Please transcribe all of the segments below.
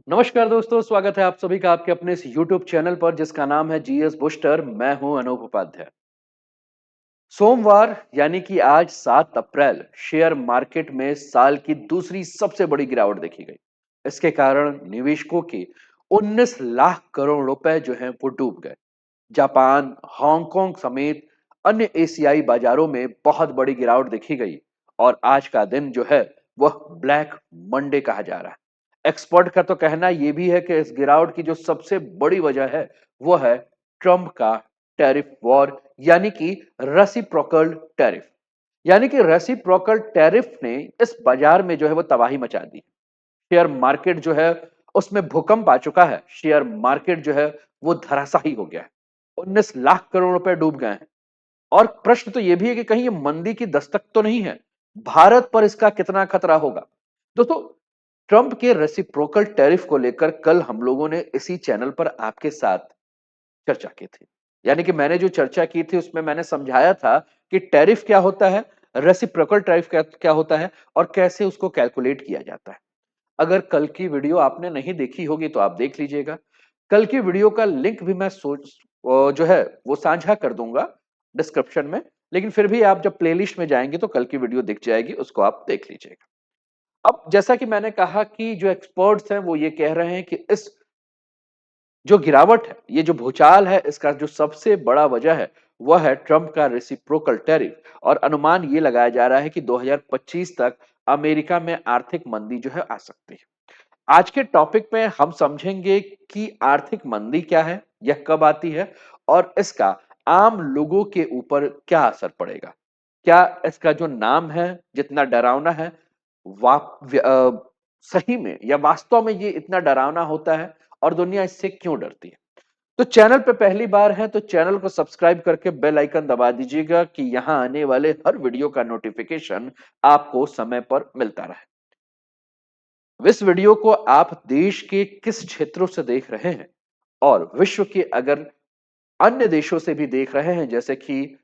नमस्कार दोस्तों, स्वागत है आप सभी का आपके अपने इस YouTube चैनल पर जिसका नाम है जीएस बूस्टर। मैं हूं अनूप उपाध्याय। सोमवार यानी कि आज 7 अप्रैल शेयर मार्केट में साल की दूसरी सबसे बड़ी गिरावट देखी गई। इसके कारण निवेशकों के 19 लाख करोड़ रुपए जो हैं वो डूब गए। जापान, हांगकांग समेत अन्य एशियाई बाजारों में बहुत बड़ी गिरावट देखी गई और आज का दिन जो है वह ब्लैक मंडे कहा जा रहा है। एक्सपर्ट का तो कहना यह भी है कि इस गिरावट की जो सबसे बड़ी वजह है वो है ट्रंप का टैरिफ वॉर यानी कि रेसिप्रोकल टैरिफ। यानी कि रेसिप्रोकल टैरिफ ने इस बाजार में जो है वो तबाही मचा दी। शेयर मार्केट जो है उसमें भूकंप आ चुका है। शेयर मार्केट जो है वो धराशायी हो गया है। 19 लाख करोड़ रुपए डूब गए हैं। और प्रश्न तो यह भी है कि कहीं ये मंदी की दस्तक तो नहीं है। भारत पर इसका कितना खतरा होगा। दोस्तों, ट्रंप के रेसिप्रोकल टैरिफ को लेकर कल हम लोगों ने इसी चैनल पर आपके साथ चर्चा की थी। यानी कि मैंने जो चर्चा की थी उसमें मैंने समझाया था कि टैरिफ क्या होता है, रेसिप्रोकल टैरिफ क्या क्या होता है और कैसे उसको कैलकुलेट किया जाता है। अगर कल की वीडियो आपने नहीं देखी होगी तो आप देख लीजिएगा। कल की वीडियो का लिंक भी मैं जो है वो साझा कर दूंगा डिस्क्रिप्शन में। लेकिन फिर भी आप जब प्लेलिस्ट में जाएंगे तो कल की वीडियो दिख जाएगी, उसको आप देख लीजिएगा। अब जैसा कि मैंने कहा कि जो एक्सपर्ट्स हैं वो ये कह रहे हैं कि इस जो गिरावट है, ये जो भूचाल है, इसका जो सबसे बड़ा वजह है वह है ट्रंप का रेसिप्रोकल टैरिफ। और अनुमान ये लगाया जा रहा है कि 2025 तक अमेरिका में आर्थिक मंदी जो है आ सकती है। आज के टॉपिक में हम समझेंगे कि आर्थिक मंदी क्या है, यह कब आती है और इसका आम लोगों के ऊपर क्या असर पड़ेगा। क्या इसका जो नाम है जितना डरावना है, सही में या वास्तव में ये इतना डरावना होता है और दुनिया इससे क्यों डरती है। तो चैनल पे पहली बार है तो चैनल को सब्सक्राइब करके बेल आइकन दबा दीजिएगा कि यहां आने वाले हर वीडियो का नोटिफिकेशन आपको समय पर मिलता रहे। इस वीडियो को आप देश के किस क्षेत्रों से देख रहे हैं और विश्व के अगर अन्य देशों से भी देख रहे हैं, जैसे कि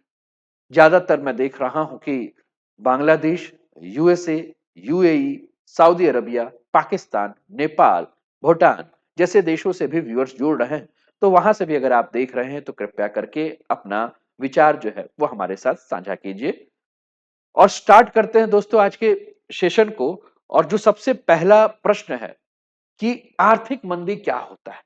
ज्यादातर मैं देख रहा हूं कि Bangladesh, USA, UAE, Saudi Arabia, Pakistan, Nepal, Bhutan जैसे देशों से भी व्यूअर्स जुड़ रहे हैं, तो वहां से भी अगर आप देख रहे हैं तो कृपया करके अपना विचार जो है वो हमारे साथ साझा कीजिए। और स्टार्ट करते हैं दोस्तों आज के सेशन को। और जो सबसे पहला प्रश्न है कि आर्थिक मंदी क्या होता है,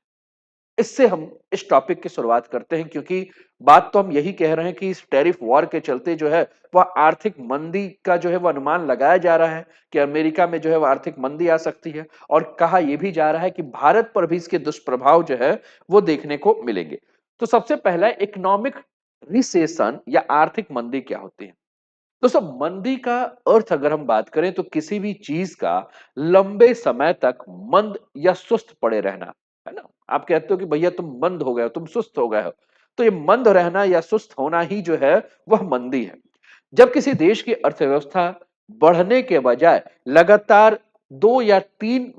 इससे हम इस टॉपिक की शुरुआत करते हैं, क्योंकि बात तो हम यही कह रहे हैं कि इस टैरिफ वॉर के चलते जो है वह आर्थिक मंदी का जो है वह अनुमान लगाया जा रहा है कि अमेरिका में जो है वह आर्थिक मंदी आ सकती है। और कहा यह भी जा रहा है कि भारत पर भी इसके दुष्प्रभाव जो है वो देखने को मिलेंगे। तो सबसे पहला इकोनॉमिक रिसेशन या आर्थिक मंदी क्या होती है। दोस्तों, मंदी का अर्थ अगर हम बात करें तो किसी भी चीज का लंबे समय तक मंद या सुस्त पड़े रहना, है ना। आप कहते हो कि भैया तुम मंद हो गए हो, तुम सुस्त हो गए हो, तो ये मंद रहना या सुस्त होना ही जो है वह मंदी है। जब किसी देश की अर्थव्यवस्था बढ़ने के बजाय लगातार 2 या 3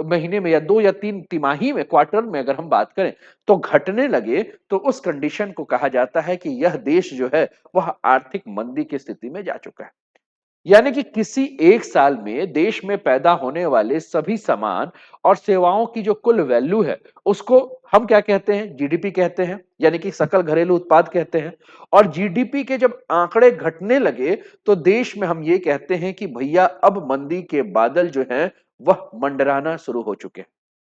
महीने में या 2 या 3 तिमाही में, क्वार्टर में अगर हम बात करें तो घटने लगे, तो उस कंडीशन को कहा जाता है कि यह देश जो है वह आर्थिक मंदी की स्थिति में जा चुका है। यानी कि किसी एक साल में देश में पैदा होने वाले सभी सामान और सेवाओं की जो कुल वैल्यू है उसको हम क्या कहते हैं, जीडीपी कहते हैं, यानी कि सकल घरेलू उत्पाद कहते हैं। और जीडीपी के जब आंकड़े घटने लगे तो देश में हम ये कहते हैं कि भैया अब मंदी के बादल जो हैं वह मंडराना शुरू हो चुके हैं।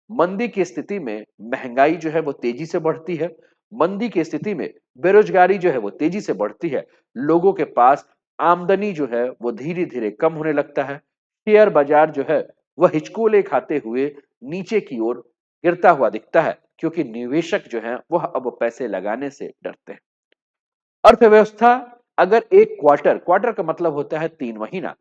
मंदी की स्थिति में महंगाई जो है वो तेजी से बढ़ती है। मंदी की स्थिति में बेरोजगारी जो है वो तेजी से बढ़ती है। लोगों के पास आमदनी जो है वो धीरे धीरे कम होने लगता है। शेयर बाजार जो है वह हिचकोले खाते हुए नीचे की ओर गिरता हुआ दिखता है, क्योंकि निवेशक जो है वह अब पैसे लगाने से डरते हैं। अर्थव्यवस्था अगर एक क्वार्टर, क्वार्टर का मतलब होता है 3 महीना,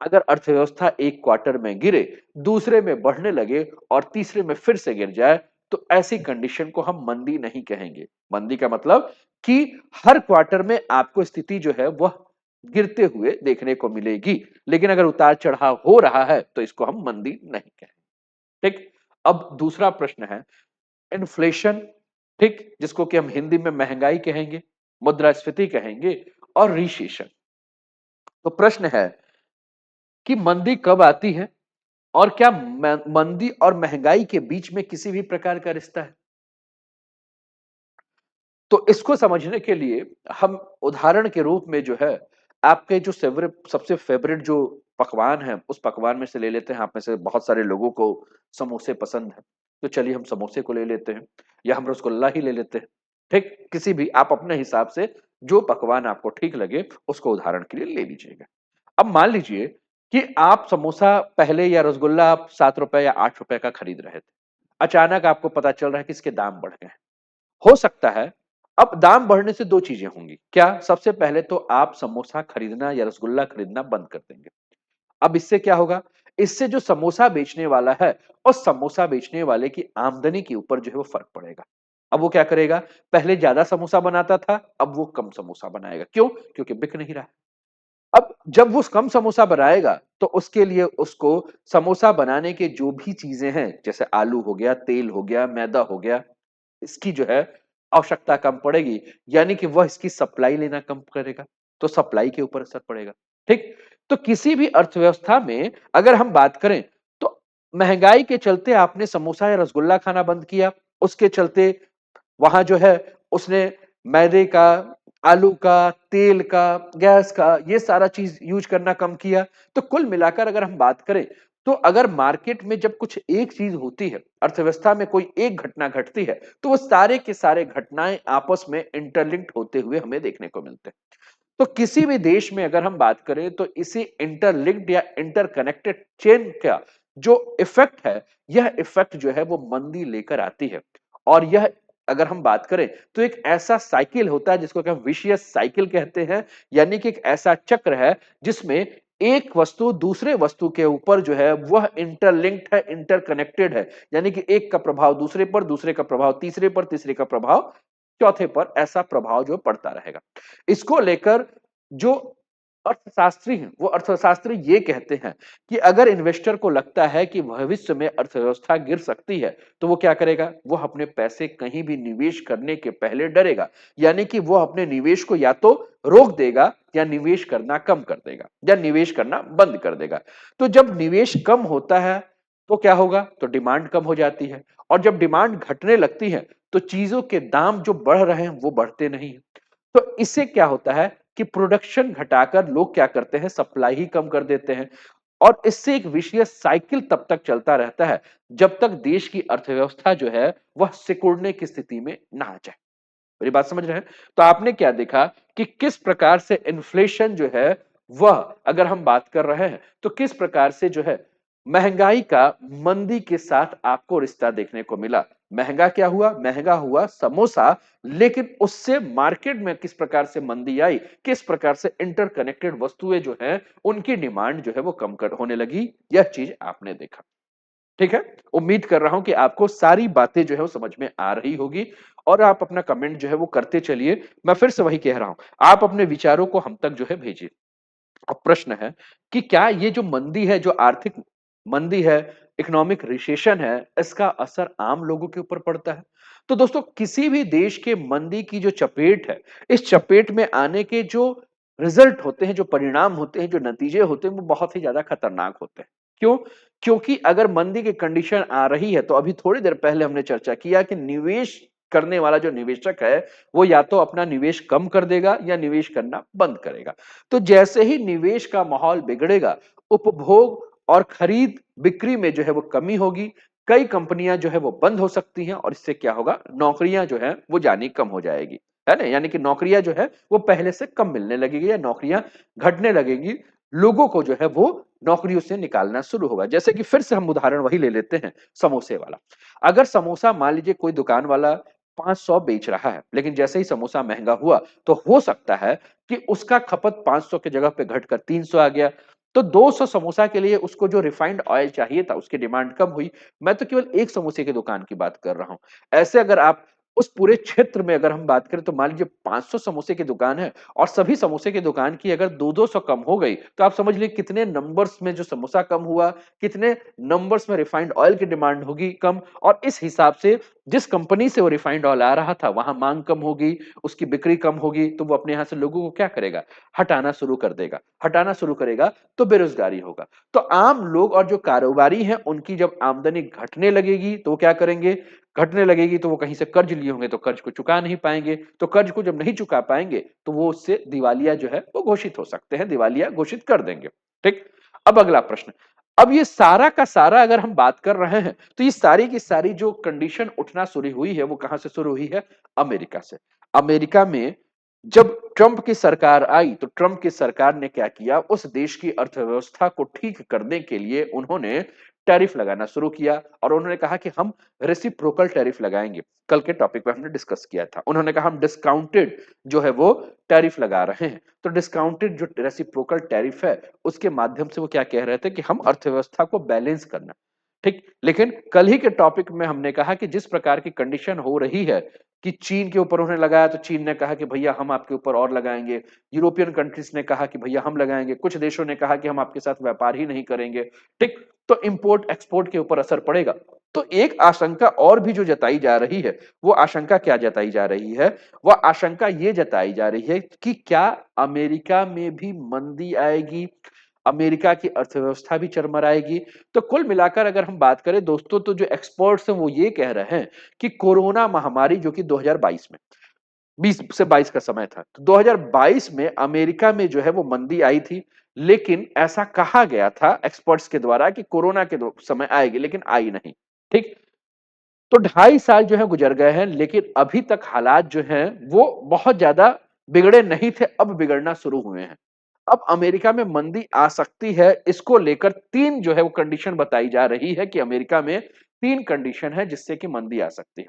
अगर अर्थव्यवस्था एक क्वार्टर में गिरे, दूसरे में बढ़ने लगे और तीसरे में फिर से गिर जाए, तो ऐसी कंडीशन को हम मंदी नहीं कहेंगे। मंदी का मतलब कि हर क्वार्टर में आपको स्थिति जो है वह गिरते हुए देखने को मिलेगी। लेकिन अगर उतार चढ़ाव हो रहा है तो इसको हम मंदी नहीं कहेंगे। ठीक। अब दूसरा प्रश्न है इन्फ्लेशन, ठीक, जिसको कि हम हिंदी में महंगाई कहेंगे, मुद्रास्फीति कहेंगे, और रिसेशन। तो प्रश्न है कि मंदी कब आती है और क्या मंदी और महंगाई के बीच में किसी भी प्रकार का रिश्ता है? तो इसको समझने के लिए हम उदाहरण के रूप में जो है आपके जो सबसे फेवरेट जो पकवान है उस पकवान में से ले लेते हैं। आप में से बहुत सारे लोगों को समोसे पसंद है, तो चलिए हम समोसे को ले लेते हैं या हम रसगुल्ला ही ले लेते हैं। ठीक, किसी भी आप अपने हिसाब से जो पकवान आपको ठीक लगे उसको उदाहरण के लिए ले लीजिएगा। अब मान लीजिए कि आप समोसा पहले या रसगुल्ला आप 7 रुपए या 8 रुपए का खरीद रहे थे, अचानक आपको पता चल रहा है कि इसके दाम बढ़ गए। हो सकता है अब दाम बढ़ने से 2 चीजें होंगी। क्या? सबसे पहले तो आप समोसा खरीदना या रसगुल्ला खरीदना बंद कर देंगे। अब इससे क्या होगा? इससे जो समोसा बेचने वाला है, उस समोसा बेचने वाले की आमदनी के ऊपर जो है वो फ़र्क पड़ेगा। अब वो क्या करेगा? पहले ज़्यादा समोसा बनाता था, अब वो कम समोसा बनाएगा। क्यों? क्योंकि बिक नहीं रहा है। अब जब वो कम समोसा बनाएगा, तो उसके लिए उसको समोसा बनाने के जो भी चीज़ें हैं, जैसे आलू हो गया, तेल हो गया, मैदा हो गया, इसकी जो है आवश्यकता कम पड़ेगी, यानी कि वह इसकी सप्लाई लेना कम करेगा, तो सप्लाई के ऊपर असर पड़ेगा। ठीक? तो किसी भी अर्थव्यवस्था में अगर हम बात करें, तो महंगाई के चलते आपने समोसा या रसगुल्ला खाना बंद किया, उसके चलते वहां जो है उसने मैदे का, आलू का, तेल का, गैस का ये सारा चीज यूज करना कम किया। तो कुल मिलाकर अगर हम बात करें, तो अगर मार्केट में जब कुछ एक चीज होती है, अर्थव्यवस्था में कोई एक घटना घटती है, तो वो सारे के सारे घटनाएं आपस में इंटरलिंक्ड होते हुए हमें देखने को मिलते हैं। तो किसी भी देश में अगर हम बात करें, तो इसी इंटरलिंक्ड या इंटरकनेक्टेड चेन का जो इफेक्ट है, यह इफेक्ट जो है वो मंदी लेकर आती है। और यह अगर हम बात करें, तो एक ऐसा साइकिल होता है जिसको कि हम विशियस साइकिल कहते हैं, यानी कि एक ऐसा चक्र है जिसमें एक वस्तु दूसरे वस्तु के ऊपर जो है वह इंटरलिंक्ड है, इंटरकनेक्टेड है। यानी कि एक का प्रभाव दूसरे पर, दूसरे का प्रभाव तीसरे पर, तीसरे का प्रभाव चौथे पर, ऐसा प्रभाव जो पड़ता रहेगा। इसको लेकर जो अर्थशास्त्री हैं, वो अर्थशास्त्री ये कहते हैं कि अगर इन्वेस्टर को लगता है कि भविष्य में अर्थव्यवस्था गिर सकती है, तो वो क्या करेगा? वो अपने पैसे कहीं भी निवेश करने के पहले डरेगा। यानी कि वो अपने निवेश को या तो रोक देगा या निवेश करना कम कर देगा या निवेश करना बंद कर देगा। तो जब निवेश कम होता है, तो क्या होगा? तो डिमांड कम हो जाती है, और जब डिमांड घटने लगती है, तो चीजों के दाम जो बढ़ रहे हैं, वो बढ़ते नहीं। तो इससे क्या होता है कि प्रोडक्शन घटाकर लोग क्या करते हैं? सप्लाई ही कम कर देते हैं। और इससे एक विशियस साइकिल तब तक चलता रहता है जब तक देश की अर्थव्यवस्था जो है वह सिकुड़ने की स्थिति में ना आ जाए। मेरी बात समझ रहे हैं? तो आपने क्या देखा कि किस प्रकार से इन्फ्लेशन जो है वह, अगर हम बात कर रहे हैं, तो किस प्रकार से जो है महंगाई का मंदी के साथ आपको रिश्ता देखने को मिला। महंगा क्या हुआ? महंगा हुआ समोसा, लेकिन उससे मार्केट में किस प्रकार से मंदी आई, किस प्रकार से इंटरकनेक्टेड वस्तुएं जो हैं उनकी डिमांड जो है वो कम कर होने लगी, यह चीज आपने देखा। ठीक है? उम्मीद कर रहा हूं कि आपको सारी बातें जो है वो समझ में आ रही होगी, और आप अपना कमेंट जो है वो करते चलिए। मैं फिर से वही कह रहा हूं, आप अपने विचारों को हम तक जो है भेजिए। अब प्रश्न है कि क्या ये जो मंदी है, जो आर्थिक मंदी है, इकोनॉमिक रिसेशन है, इसका असर आम लोगों के ऊपर पड़ता है? तो दोस्तों, किसी भी देश के मंदी की जो चपेट है, इस चपेट में आने के जो रिजल्ट होते हैं, जो परिणाम होते हैं, जो नतीजे होते हैं, वो बहुत ही ज्यादा खतरनाक होते हैं। क्यों? क्योंकि अगर मंदी की कंडीशन आ रही है, तो अभी थोड़ी देर पहले हमने चर्चा किया कि निवेश करने वाला जो निवेशक है, वो या तो अपना निवेश कम कर देगा या निवेश करना बंद करेगा। तो जैसे ही निवेश का माहौल बिगड़ेगा, उपभोग और खरीद बिक्री में जो है वो कमी होगी, कई कंपनियां जो है वो बंद हो सकती हैं, और इससे क्या होगा? नौकरियां जो है वो जानी कम हो जाएगी, है ना? यानी कि नौकरियां जो है वो पहले से कम मिलने लगेगी या नौकरियां घटने लगेगी। लोगों को जो है वो नौकरियों से निकालना शुरू होगा। जैसे कि फिर से हम उदाहरण वही ले लेते हैं, समोसे वाला। अगर समोसा मान लीजिए कोई दुकान वाला 500 बेच रहा है, लेकिन जैसे ही समोसा महंगा हुआ, तो हो सकता है कि उसका खपत 500 की जगह पे घटकर 300 आ गया। तो 200 समोसा के लिए उसको जो रिफाइंड ऑयल चाहिए था, उसकी डिमांड कम हुई। मैं तो केवल एक समोसे की दुकान की बात कर रहा हूं। ऐसे अगर आप उस पूरे क्षेत्र में अगर हम बात करें तो मान लीजिए 500 समोसे की दुकान है और सभी समोसे की दुकान की अगर 2-200 कम हो गई, तो आप समझ लीजिए कितने नंबर्स में जो समोसा कम हुआ, कितने नंबर्स में रिफाइंड ऑयल की डिमांड होगी कम और इस हिसाब से जिस कंपनी से वो रिफाइंड ऑयल आ रहा था, वहां मांग कम होगी, उसकी बिक्री कम होगी, तो वो अपने यहां से लोगों को क्या करेगा? हटाना शुरू कर देगा। हटाना शुरू करेगा तो बेरोजगारी होगा। तो आम लोग और जो कारोबारी हैं, उनकी जब आमदनी घटने लगेगी, तो वो क्या करेंगे? घटने लगेगी तो वो कहीं से कर्ज लिए होंगे तो कर्ज को चुका नहीं पाएंगे, तो कर्ज को जब नहीं चुका पाएंगे तो वो उससे दिवालिया जो है वो घोषित हो सकते हैं, दिवालिया घोषित कर देंगे। ठीक। अब अगला प्रश्न। अब ये सारा का सारा अगर हम बात कर रहे हैं तो ये सारी की सारी जो कंडीशन उठना शुरू हुई है वो कहां से शुरू हुई है? अमेरिका से। अमेरिका में जब ट्रंप की सरकार आई तो ट्रंप की सरकार ने क्या किया? उस देश की अर्थव्यवस्था को ठीक करने के लिए उन्होंने टैरिफ लगाना शुरू किया और उन्होंने कहा कि हम रेसिप्रोकल टैरिफ लगाएंगे। कल के टॉपिक पे हमने डिस्कस किया था। उन्होंने कहा हम डिस्काउंटेड जो है वो टैरिफ लगा रहे हैं। तो डिस्काउंटेड जो रेसिप्रोकल टैरिफ है उसके माध्यम से वो क्या कह रहे थे कि हम अर्थव्यवस्था को बैलेंस करना। ठीक। लेकिन कल ही के टॉपिक में हमने कहा कि जिस प्रकार की कंडीशन हो रही है कि चीन के ऊपर उन्होंने लगाया तो चीन ने कहा कि भैया हम आपके ऊपर और लगाएंगे। यूरोपियन कंट्रीज ने कहा कि भैया हम लगाएंगे। कुछ देशों ने कहा कि हम आपके साथ व्यापार ही नहीं करेंगे। ठीक। तो इंपोर्ट एक्सपोर्ट के ऊपर असर पड़ेगा। तो एक आशंका और भी जो जताई जा रही है, वो आशंका क्या जताई जा रही है? वह आशंका ये जताई जा रही है कि क्या अमेरिका में भी मंदी आएगी? अमेरिका की अर्थव्यवस्था भी चरमराएगी? तो कुल मिलाकर अगर हम बात करें दोस्तों, तो जो एक्सपर्ट्स हैं वो ये कह रहे हैं कि कोरोना महामारी जो कि 2022 में 20 से 22 का समय था, तो 2022 में अमेरिका में जो है वो मंदी आई थी। लेकिन ऐसा कहा गया था एक्सपर्ट्स के द्वारा कि कोरोना के समय आएगी, लेकिन आई नहीं। ठीक। तो 2.5 साल जो है गुजर गए हैं, लेकिन अभी तक हालात जो हैं वो बहुत ज्यादा बिगड़े नहीं थे, अब बिगड़ना शुरू हुए हैं। अब अमेरिका में मंदी आ सकती है, इसको लेकर 3 जो है वो कंडीशन बताई जा रही है कि अमेरिका में 3 कंडीशन है जिससे कि मंदी आ सकती है।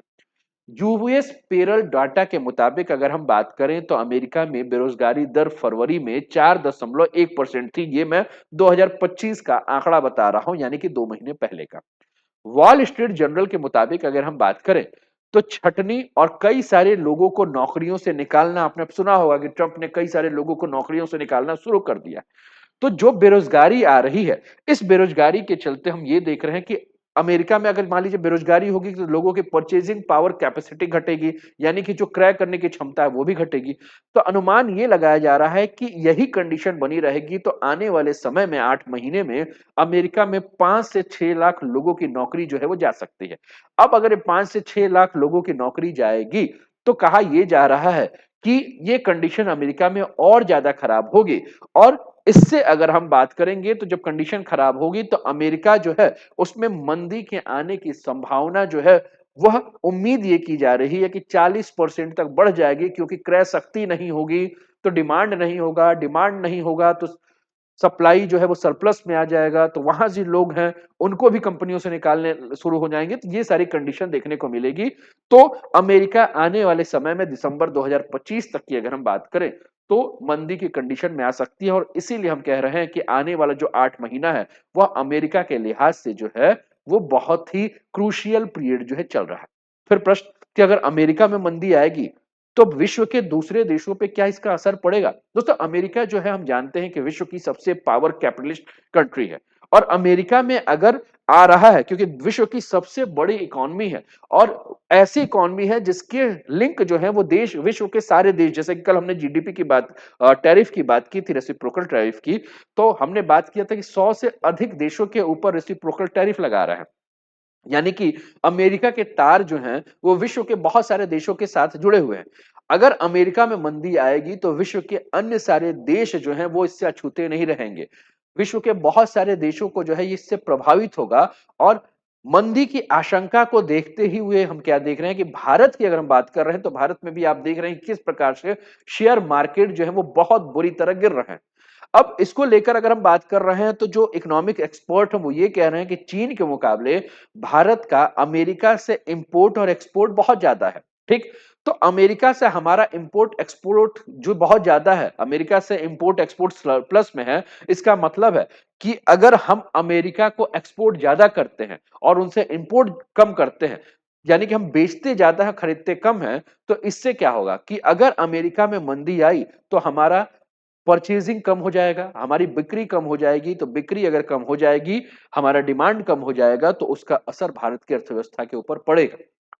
यूएस पेरल डाटा के मुताबिक अगर हम बात करें तो अमेरिका में बेरोजगारी दर फरवरी में 4.1% थी। ये मैं 2025 का आंकड़ा बता रहा हूं, यानी कि 2 महीने पहले का। वॉल स्ट्रीट जर्नल के मुताबिक अगर हम बात करें तो छटनी और कई सारे लोगों को नौकरियों से निकालना, आपने सुना होगा कि ट्रंप ने कई सारे लोगों को नौकरियों से निकालना शुरू कर दिया। तो जो बेरोजगारी आ रही है, इस बेरोजगारी के चलते हम ये देख रहे हैं कि अमेरिका में अगर मान लीजिए बेरोजगारी होगी तो लोगों की परचेजिंग पावर कैपेसिटी घटेगी, यानी कि जो क्रय करने की क्षमता है वो भी घटेगी। तो अनुमान ये लगाया जा रहा है कि यही कंडीशन बनी रहेगी तो आने वाले समय में 8 महीने में अमेरिका में 5 से 6 लाख लोगों की नौकरी जो है वो जा सकती है। अब अगर ये 5 से 6 लाख लोगों की नौकरी जाएगी तो कहा यह जा रहा है कि ये कंडीशन अमेरिका में और ज्यादा खराब होगी। और इससे अगर हम बात करेंगे तो जब कंडीशन खराब होगी तो अमेरिका जो है उसमें मंदी के आने की संभावना जो है वह उम्मीद ये की जा रही है कि 40% तक बढ़ जाएगी, क्योंकि क्रय शक्ति नहीं होगी तो डिमांड नहीं होगा, डिमांड नहीं होगा तो सप्लाई जो है वो सरप्लस में आ जाएगा, तो वहां जो लोग हैं उनको भी कंपनियों से निकालने शुरू हो जाएंगे। तो ये सारी कंडीशन देखने को मिलेगी। तो अमेरिका आने वाले समय में दिसंबर 2025 तक की अगर हम बात करें तो मंदी की कंडीशन में आ सकती है, और इसीलिए हम कह रहे हैं कि आने वाला जो 8 महीना है वह अमेरिका के लिहाज से जो है वो बहुत ही क्रूशियल पीरियड जो है चल रहा है। फिर प्रश्न कि अगर अमेरिका में मंदी आएगी तो विश्व के दूसरे देशों पे क्या इसका असर पड़ेगा? दोस्तों, अमेरिका जो है हम जानते हैं कि विश्व की सबसे पावर कैपिटलिस्ट कंट्री है, और अमेरिका में अगर आ रहा है क्योंकि विश्व की सबसे बड़ी इकोनॉमी है और ऐसी इकोनॉमी है जिसके लिंक जो है वो देश, विश्व के सारे देश, जैसे कि कल हमने जीडीपी की बात, टैरिफ की बात की थी, रेसिप्रोकल टैरिफ की, तो हमने बात किया था कि 100 से अधिक देशों के ऊपर रेसिप्रोकल टैरिफ लगा रहा है। यानी कि अमेरिका के तार जो हैं वो विश्व के बहुत सारे देशों के साथ जुड़े हुए हैं। अगर अमेरिका में मंदी आएगी तो विश्व के अन्य सारे देश जो हैं वो इससे अछूते नहीं रहेंगे। विश्व के बहुत सारे देशों को जो है इससे प्रभावित होगा। और मंदी की आशंका को देखते ही हुए हम क्या देख रहे हैं कि भारत की अगर हम बात कर रहे हैं तो भारत में भी आप देख रहे हैं कि किस प्रकार से शेयर मार्केट जो है वो बहुत बुरी तरह गिर रहे हैं। अब इसको लेकर अगर हम बात कर रहे हैं तो जो इकोनॉमिक एक्सपर्ट हैं वो ये कह रहे हैं कि चीन के मुकाबले भारत का अमेरिका से इंपोर्ट और एक्सपोर्ट बहुत ज्यादा है। ठीक। तो अमेरिका से हमारा इंपोर्ट एक्सपोर्ट जो बहुत ज्यादा है, अमेरिका से इंपोर्ट एक्सपोर्ट प्लस में है, इसका मतलब है कि अगर हम अमेरिका को एक्सपोर्ट ज्यादा करते हैं और उनसे इंपोर्ट कम करते हैं यानी कि हम बेचते ज्यादा है, खरीदते कम है। तो इससे क्या होगा कि अगर अमेरिका में मंदी आई तो हमारा परचेजिंग कम हो जाएगा, हमारी बिक्री कम हो जाएगी। तो बिक्री अगर कम हो जाएगी, हमारा डिमांड कम हो जाएगा, तो उसका असर भारत की अर्थव्यवस्था के ऊपर पड़ेगा।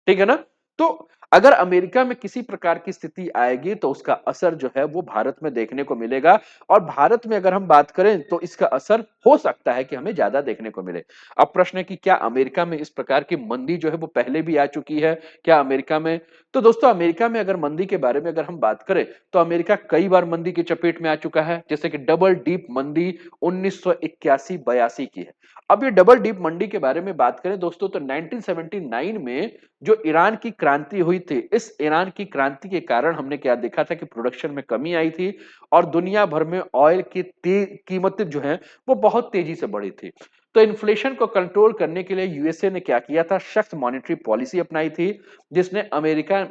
ठीक है ना? तो अगर अमेरिका में किसी प्रकार की स्थिति आएगी तो उसका असर जो है वो भारत में देखने को मिलेगा। और भारत में अगर हम बात करें तो इसका असर हो सकता है कि हमें ज्यादा देखने को मिले। अब प्रश्न है कि क्या अमेरिका में इस प्रकार की मंदी जो है वो पहले भी आ चुकी है? क्या अमेरिका में, तो दोस्तों अमेरिका में अगर मंदी के बारे में अगर हम बात करें तो अमेरिका कई बार मंदी की चपेट में आ चुका है। जैसे कि डबल डीप मंदी 1981-82 की है। अब ये डबल डीप मंदी के बारे में बात करें दोस्तों तो 1979 में जो ईरान की क्रांति हुई थी, इस ईरान की क्रांति के कारण हमने क्या देखा था कि प्रोडक्शन में कमी आई थी और दुनिया भर में ऑयल की कीमतें जो हैं वो बहुत तेजी से बढ़ी थी। तो इन्फ्लेशन को कंट्रोल करने के लिए यूएसए ने क्या किया था, सख्त मॉनेटरी पॉलिसी अपनाई थी, जिसने अमेरिका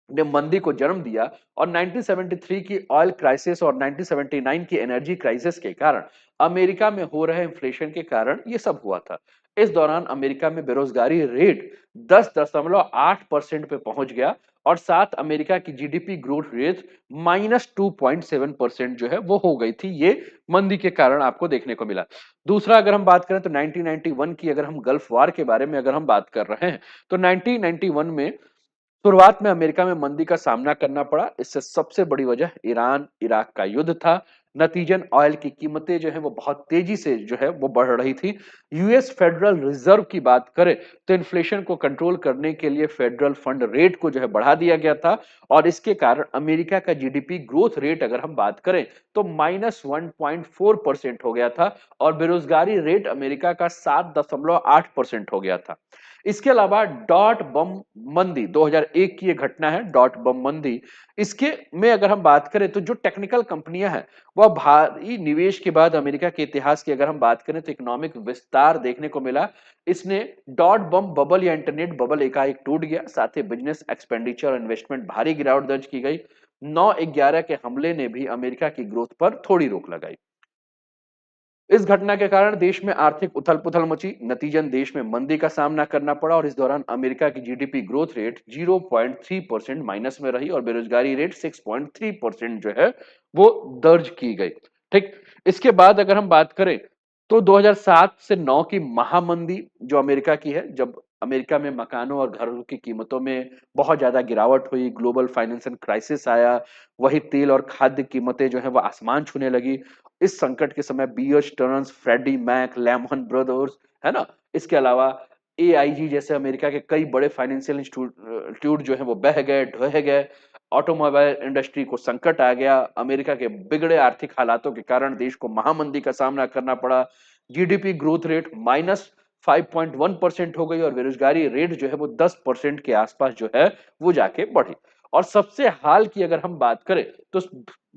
ने मंदी को जन्म दिया। और 1973 की ऑयल क्राइसिस और 1979 की एनर्जी क्राइसिस के कारण अमेरिका में हो रहे इन्फ्लेशन के कारण ये सब हुआ था। इस दौरान अमेरिका में बेरोजगारी रेट 10.8% पे पहुंच गया और साथ अमेरिका की जीडीपी ग्रोथ रेट -2.7% जो है वो हो गई थी। ये मंदी के कारण आपको देखने को मिला। दूसरा अगर हम बात करें तो 1991 की, अगर हम गल्फ वार के बारे में अगर हम बात कर रहे हैं तो 1991 में शुरुआत में अमेरिका में मंदी का सामना करना पड़ा। इससे सबसे बड़ी वजह ईरान इराक का युद्ध था। नतीजन ऑयल की कीमतें जो है वो बहुत तेजी से जो है वो बढ़ रही थी। यूएस फेडरल रिजर्व की बात करें तो इन्फ्लेशन को कंट्रोल करने के लिए फेडरल फंड रेट को जो है बढ़ा दिया गया था। और इसके कारण अमेरिका का जीडीपी ग्रोथ रेट अगर हम बात करें तो -1.4% हो गया था और बेरोजगारी रेट अमेरिका का 7.8% हो गया था। इसके अलावा डॉट बम मंदी 2001 की ये घटना है, डॉट बम मंदी। इसके में अगर हम बात करें तो जो टेक्निकल कंपनियां हैं वह भारी निवेश के बाद अमेरिका के इतिहास की अगर हम बात करें तो इकोनॉमिक विस्तार देखने को मिला। इसने डॉट बम बबल या इंटरनेट बबल एकाएक टूट गया। साथ ही बिजनेस एक्सपेंडिचर और इन्वेस्टमेंट भारी गिरावट दर्ज की गई। 9/11 के हमले ने भी अमेरिका की ग्रोथ पर थोड़ी रोक लगाई। इस घटना के कारण देश में आर्थिक उथल-पुथल मची, नतीजन देश में मंदी का सामना करना पड़ा और इस दौरान अमेरिका की जीडीपी ग्रोथ रेट 0.3% माइनस में रही और बेरोजगारी रेट 6.3% जो है वो दर्ज की गई। ठीक, इसके बाद अगर हम बात करें तो 2007 से 9 की महामंदी जो अमेरिका की है, जब अमेरिका में मकानों और घरों की कीमतों में बहुत ज्यादा गिरावट हुई, ग्लोबल फाइनेंशियल क्राइसिस आया, वही तेल और खाद्य कीमतें जो है वो आसमान छूने लगी। इस संकट के समय Bear Stearns, Freddie Mac, Lehman Brothers, है ना? इसके अलावा एआईजी जैसे अमेरिका के कई बड़े फाइनेंशियल इंस्टीट्यूट जो है वो बह गए, ढह गए। ऑटोमोबाइल इंडस्ट्री को संकट आ गया। अमेरिका के बिगड़े आर्थिक हालातों के कारण देश को महामंदी का सामना करना पड़ा। जीडीपी ग्रोथ रेट -5.1% हो गई और बेरोजगारी रेट जो है वो 10% के आसपास जो है वो जाके बढ़ी। और सबसे हाल की अगर हम बात करें तो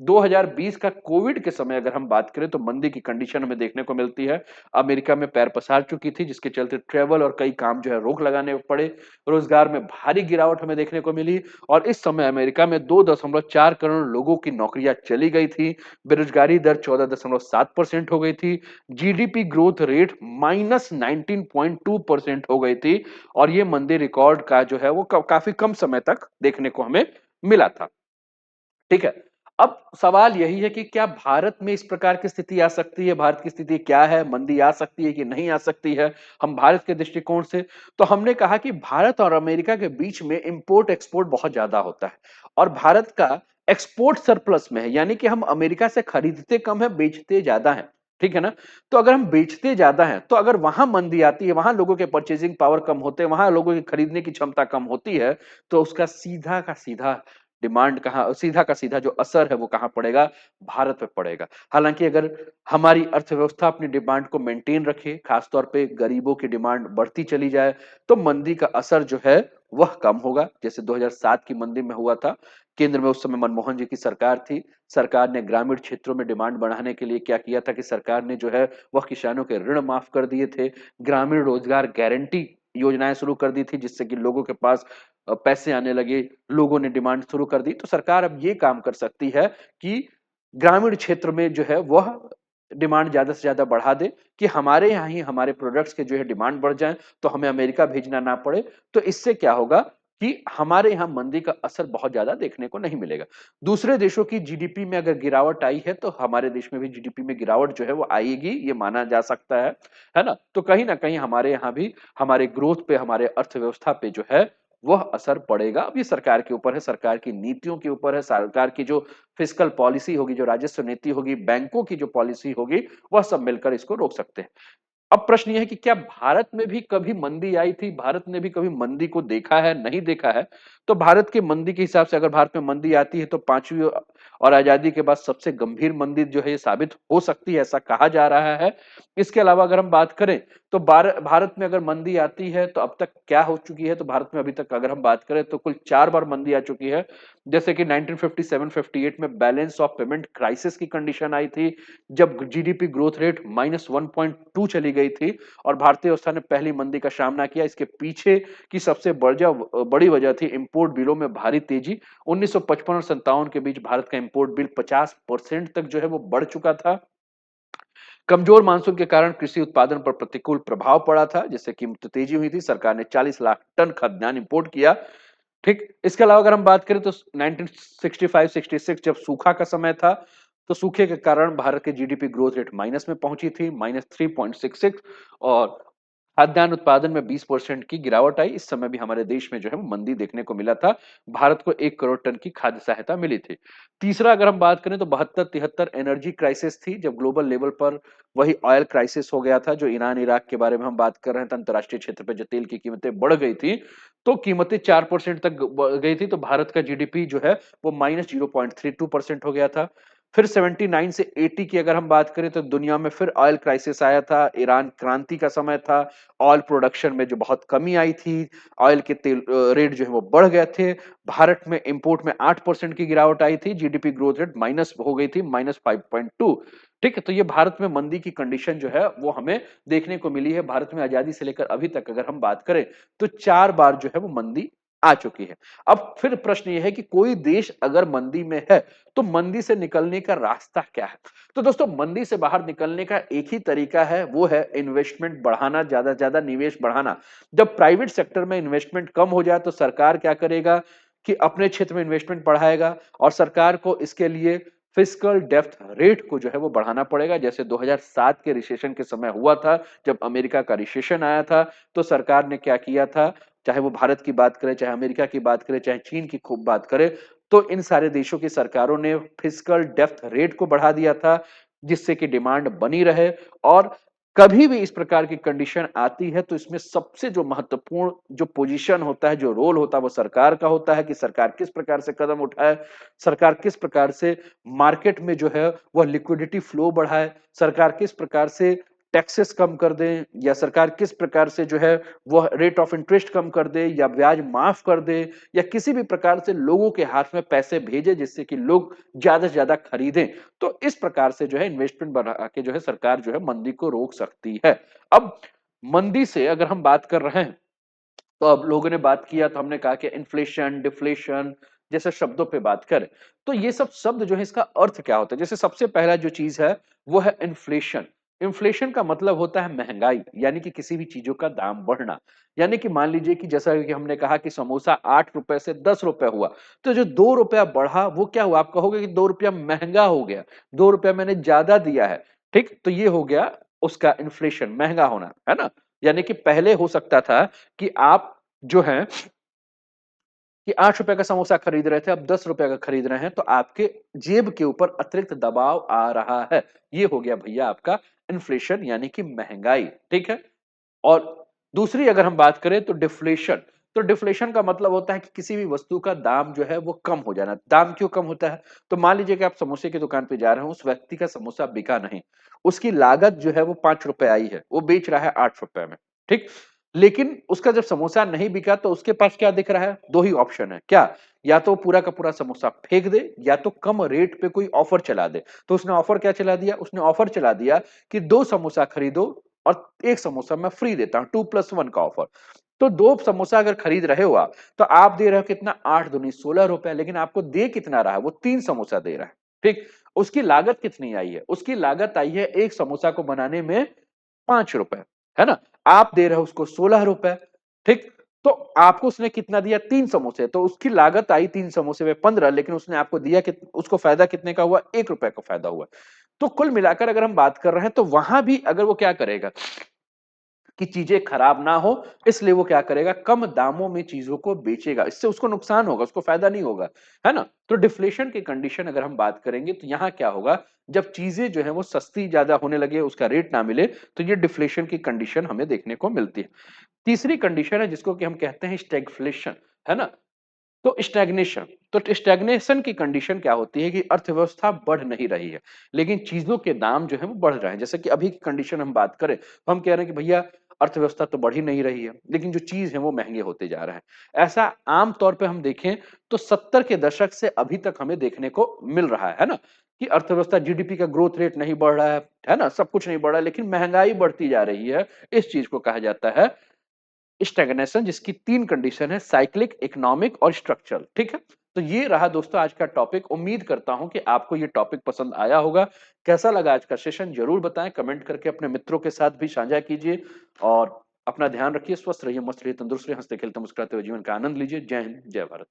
2020 का कोविड के समय अगर हम बात करें तो मंदी की कंडीशन हमें देखने को मिलती है। अमेरिका में पैर पसार चुकी थी जिसके चलते ट्रैवल और कई काम जो है रोक लगाने पड़े। रोजगार में भारी गिरावट हमें देखने को मिली और इस समय अमेरिका में 2.4 करोड़ लोगों की नौकरियां चली गई थी। बेरोजगारी दर 14.7% हो गई थी। जीडीपी ग्रोथ रेट -19.2% हो गई थी और ये मंदी रिकॉर्ड का जो है वो काफी कम समय तक देखने को हमें मिला था। ठीक है। अब सवाल यही है कि क्या भारत में इस प्रकार की स्थिति आ सकती है? भारत की स्थिति क्या है? मंदी आ सकती है कि नहीं आ सकती है? हम भारत के दृष्टिकोण से तो हमने कहा कि भारत और अमेरिका के बीच में इंपोर्ट एक्सपोर्ट बहुत ज्यादा होता है और भारत का एक्सपोर्ट सरप्लस में है, यानी कि हम अमेरिका से खरीदते कम है, बेचते ज्यादा है। ठीक है ना? तो अगर हम बेचते ज्यादा हैं तो अगर वहां मंदी आती है, वहां लोगों के परचेजिंग पावर कम होते हैं, वहां लोगों की खरीदने की क्षमता कम होती है, तो उसका सीधा का सीधा डिमांड कहाँ, सीधा का सीधा जो असर है वो कहाँ पड़ेगा? भारत पे पड़ेगा। हालांकि अगर हमारी अर्थव्यवस्था अपनी डिमांड को मेंटेन रखे, खासतौर पे गरीबों की डिमांड बढ़ती चली जाए, तो मंदी का असर जो है वह कम होगा, जैसे 2007 की मंदी में हुआ था। केंद्र में उस समय मनमोहन जी की सरकार थी। सरकार ने ग्रामीण क्षेत्रों में डिमांड बढ़ाने के लिए क्या किया था कि सरकार ने जो है वह किसानों के ऋण माफ कर दिए थे। ग्रामीण रोजगार गारंटी योजनाएं शुरू कर दी थी जिससे कि लोगों के पास पैसे आने लगे, लोगों ने डिमांड शुरू कर दी। तो सरकार अब ये काम कर सकती है कि ग्रामीण क्षेत्र में जो है वह डिमांड ज्यादा से ज्यादा बढ़ा दे कि हमारे यहाँ ही हमारे प्रोडक्ट्स के जो है डिमांड बढ़ जाए, तो हमें अमेरिका भेजना ना पड़े। तो इससे क्या होगा कि हमारे यहाँ मंदी का असर बहुत ज्यादा देखने को नहीं मिलेगा। दूसरे देशों की जीडीपी में अगर गिरावट आई है तो हमारे देश में भी जीडीपी में गिरावट जो है वो आएगी, ये माना जा सकता है ना? तो कहीं ना कहीं हमारे यहाँ भी हमारे ग्रोथ पे, हमारे अर्थव्यवस्था पे जो है वह असर पड़ेगा। अब ये सरकार के ऊपर है, सरकार की नीतियों के ऊपर है, सरकार की जो फिस्कल पॉलिसी होगी, जो राजस्व नीति होगी, बैंकों की जो पॉलिसी होगी, वह सब मिलकर इसको रोक सकते हैं। अब प्रश्न यह है कि क्या भारत में भी कभी मंदी आई थी? भारत ने भी कभी मंदी को देखा है, नहीं देखा है? तो भारत की मंदी के हिसाब से अगर भारत में मंदी आती है तो पांचवी और आजादी के बाद सबसे गंभीर मंदी जो है ये साबित हो सकती है, ऐसा कहा जा रहा है। इसके अलावा अगर हम बात करें तो भारत में अगर मंदी आती है तो अब तक क्या हो चुकी है, तो भारत में अभी तक अगर हम बात करें तो कुल 4 बार मंदी आ चुकी है। जैसे कि 1957-58 में बैलेंस ऑफ पेमेंट क्राइसिस की कंडीशन आई थी, जब जीडीपी ग्रोथ रेट -1.2 चली गई थी और भारतीय अवस्था ने पहली मंदी का सामना किया। इसके पीछे की सबसे बड़ी वजह थी इंपोर्ट बिलों में भारी तेजी। 1955 और 57 के बीच भारत का इंपोर्ट बिल 50% तक जो है वो बढ़ चुका था। कमजोर मानसून के कारण कृषि उत्पादन पर प्रतिकूल प्रभाव पड़ा था, जिससे कीमत तेजी हुई थी। सरकार ने 40 लाख टन खाद्यान्न इंपोर्ट किया। ठीक, इसके अलावा अगर हम बात करें तो 1965-66 जब सूखा का समय था, तो सूखे के कारण भारत के जीडीपी ग्रोथ रेट माइनस में पहुंची थी, -3.66। और खाद्यान्न उत्पादन में 20% की गिरावट आई। इस समय भी हमारे देश में जो है वो मंदी देखने को मिला था। भारत को 1 करोड़ टन की खाद्य सहायता मिली थी। तीसरा अगर हम बात करें तो 72-73 एनर्जी क्राइसिस थी, जब ग्लोबल लेवल पर वही ऑयल क्राइसिस हो गया था, जो ईरान इराक के बारे में हम बात कर रहे हैं। तो अंतरराष्ट्रीय क्षेत्र पे जो तेल की कीमतें बढ़ गई थी, तो कीमतें 4% तक बढ़ गई थी, तो भारत का जीडीपी जो है वो -0.32% हो गया था। फिर 79 से 80 की अगर हम बात करें तो दुनिया में फिर ऑयल क्राइसिस आया था, ईरान क्रांति का समय था। ऑयल प्रोडक्शन में जो बहुत कमी आई थी, ऑयल के तेल रेट जो है वो बढ़ गए थे। भारत में इंपोर्ट में 8% की गिरावट आई थी, जीडीपी ग्रोथ रेट माइनस हो गई थी, -5.2। ठीक है, तो ये भारत में मंदी की कंडीशन जो है वो हमें देखने को मिली है। भारत में आजादी से लेकर अभी तक अगर हम बात करें तो 4 बार जो है वो मंदी आ चुकी है। अब फिर प्रश्न ये है कि कोई देश अगर मंदी में है तो मंदी से निकलने का रास्ता क्या है? तो दोस्तों, मंदी से बाहर निकलने का एक ही तरीका है, वो है इन्वेस्टमेंट बढ़ाना, ज्यादा से ज्यादा निवेश बढ़ाना। जब प्राइवेट सेक्टर में इन्वेस्टमेंट कम हो जाए तो सरकार क्या करेगा कि अपने क्षेत्र में इन्वेस्टमेंट बढ़ाएगा, और सरकार को इसके लिए फिस्कल डेप्थ रेट को जो है वो बढ़ाना पड़ेगा। जैसे 2007 के रिसेशन के समय हुआ था, जब अमेरिका का रिसेशन आया था, तो सरकार ने क्या किया था, चाहे वो भारत की बात करें, चाहे अमेरिका की बात करें, चाहे चीन की खूब बात करें, तो इन सारे देशों की सरकारों ने फिस्कल डेप्थ रेट को बढ़ा दिया था, जिससे कि डिमांड बनी रहे। और कभी भी इस प्रकार की कंडीशन आती है तो इसमें सबसे जो महत्वपूर्ण जो पोजीशन होता है, जो रोल होता है, वो सरकार का होता है कि सरकार किस प्रकार से कदम उठाए, सरकार किस प्रकार से मार्केट में जो है वह लिक्विडिटी फ्लो बढ़ाए, सरकार किस प्रकार से टैक्सेस कम कर दें, या सरकार किस प्रकार से जो है वह रेट ऑफ इंटरेस्ट कम कर दे, या ब्याज माफ कर दे, या किसी भी प्रकार से लोगों के हाथ में पैसे भेजे जिससे कि लोग ज्यादा से ज्यादा खरीदें। तो इस प्रकार से जो है इन्वेस्टमेंट बढ़ा के जो है सरकार जो है मंदी को रोक सकती है। अब मंदी से अगर हम बात कर रहे हैं, तो अब लोगों ने बात किया तो हमने कहा कि इन्फ्लेशन, डिफ्लेशन जैसे शब्दों पे बात करें, तो ये सब शब्द जो है इसका अर्थ क्या होता है? जैसे सबसे पहला जो चीज है वो है इन्फ्लेशन। इन्फ्लेशन का मतलब होता है महंगाई, यानी कि किसी भी चीजों का दाम बढ़ना। यानी कि मान लीजिए कि जैसा कि हमने कहा कि समोसा 8 रुपए से 10 रुपए हुआ, तो जो 2 रुपया बढ़ा वो क्या हुआ? आप कहोगे कि 2 रुपया महंगा हो गया, 2 रुपया मैंने ज्यादा दिया है। ठीक, तो ये हो गया उसका इन्फ्लेशन, महंगा होना, है ना? यानी कि पहले हो सकता था कि आप जो है कि 8 रुपए का समोसा खरीद रहे थे, अब 10 रुपए का खरीद रहे हैं, तो आपके जेब के ऊपर अतिरिक्त दबाव आ रहा है। ये हो गया भैया आपका इन्फ्लेशन, यानी कि महंगाई। ठीक है, और दूसरी अगर हम बात करें तो डिफ्लेशन। तो डिफ्लेशन का मतलब होता है कि किसी भी वस्तु का दाम जो है वो कम हो जाना। दाम क्यों कम होता है? तो मान लीजिए कि आप समोसे की दुकान पे जा रहे हो, उस व्यक्ति का समोसा बिका नहीं, उसकी लागत जो है वो 5 रुपए आई है, वो बेच रहा है 8 रुपए में। ठीक, लेकिन उसका जब समोसा नहीं बिका तो उसके पास क्या दिख रहा है? दो ही ऑप्शन है, क्या? या तो पूरा का पूरा समोसा फेंक दे, या तो कम रेट पे कोई ऑफर चला दे। तो उसने ऑफर क्या चला दिया? उसने ऑफर चला दिया कि 2 समोसा खरीदो और 1 समोसा मैं फ्री देता हूं, 2+1 का ऑफर। तो 2 समोसा अगर खरीद रहे हो आप, तो आप दे रहे हो कितना? 8 दूनी 16 रुपए, लेकिन आपको दे कितना रहा है? वो 3 समोसा दे रहा है। ठीक, उसकी लागत कितनी आई है? उसकी लागत आई है एक समोसा को बनाने में 5 रुपए, है ना? आप दे रहे हो उसको 16 रुपए, ठीक? तो आपको उसने कितना दिया? 3 समोसे, तो उसकी लागत आई 3 समोसे में 15, लेकिन उसने आपको दिया उसको फायदा कितने का हुआ? 1 रुपए का फायदा हुआ। तो कुल मिलाकर अगर हम बात कर रहे हैं तो वहां भी अगर वो क्या करेगा कि चीजें खराब ना हो, इसलिए वो क्या करेगा? कम दामों में चीजों को बेचेगा, इससे उसको नुकसान होगा, उसको फायदा नहीं होगा, है ना? तो डिफ्लेशन की कंडीशन अगर हम बात करेंगे तो यहाँ क्या होगा? जब चीजें जो है वो सस्ती ज्यादा होने लगे, उसका रेट ना मिले, तो ये डिफ्लेशन की कंडीशन हमें देखने को मिलती है। तीसरी कंडीशन है जिसको कि हम कहते हैं स्टैगफ्लेशन, है ना? तो स्टैग्नेशन, तो स्टैग्नेशन की कंडीशन क्या होती है कि अर्थव्यवस्था बढ़ नहीं रही है, लेकिन चीजों के दाम जो है वो बढ़ रहे हैं। जैसे कि अभी की कंडीशन हम बात करें तो हम कह रहे हैं कि भैया अर्थव्यवस्था तो बढ़ ही नहीं रही है, लेकिन जो चीज है वो महंगे होते जा रहे हैं। ऐसा आम तौर पे हम देखें तो 70 के दशक से अभी तक हमें देखने को मिल रहा है ना? कि अर्थव्यवस्था जीडीपी का ग्रोथ रेट नहीं बढ़ रहा है ना? सब कुछ नहीं बढ़ रहा है, लेकिन महंगाई बढ़ती जा रही है। इस चीज को कहा जाता है स्टैग्नेशन, जिसकी 3 कंडीशन है, साइक्लिक, इकोनॉमिक और स्ट्रक्चरल, ठीक है? तो ये रहा दोस्तों आज का टॉपिक। उम्मीद करता हूं कि आपको ये टॉपिक पसंद आया होगा। कैसा लगा आज का सेशन जरूर बताएं, कमेंट करके अपने मित्रों के साथ भी साझा कीजिए और अपना ध्यान रखिए, स्वस्थ रहिए, मस्त रहिए, तंदुरुस्त रहिए, हंसते खेलते मुस्कुराते हुए जीवन का आनंद लीजिए। जय हिंद, जय भारत।